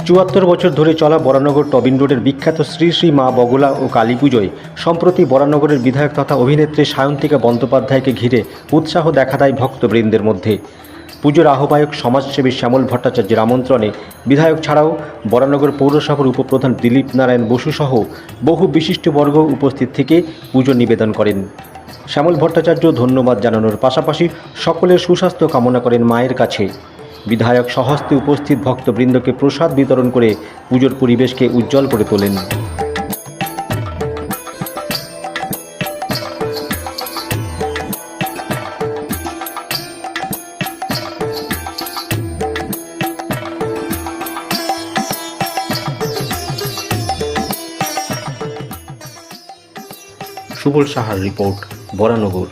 ৭৪ বছর ধরে চলা বরানগর টবিন রোডের বিখ্যাত শ্রী শ্রী মা বগলা ও কালী পুজোয় সম্প্রতি বরানগরের বিধায়ক তথা অভিনেত্রী সায়ন্তিকা বন্দ্যোপাধ্যায়কে ঘিরে উৎসাহ দেখা দেয় ভক্তবৃন্দের মধ্যে। পুজোর আহ্বায়ক সমাজসেবী শ্যামল ভট্টাচার্যের আমন্ত্রণে বিধায়ক ছাড়াও বরানগর পৌরসভার উপপ্রধান দিলীপ নারায়ণ বসু সহ বহু বিশিষ্টবর্গ উপস্থিত থেকে পুজো নিবেদন করেন। শ্যামল ভট্টাচার্য ধন্যবাদ জানানোর পাশাপাশি সকলের সুস্বাস্থ্য কামনা করেন মায়ের কাছে। বিধায়ক স্বহস্তে উপস্থিত ভক্তবৃন্দকে প্রসাদ বিতরণ করে পুজোর পরিবেশকে উজ্জ্বল করে তোলেন। সুবল সাহার রিপোর্ট, বরানগর।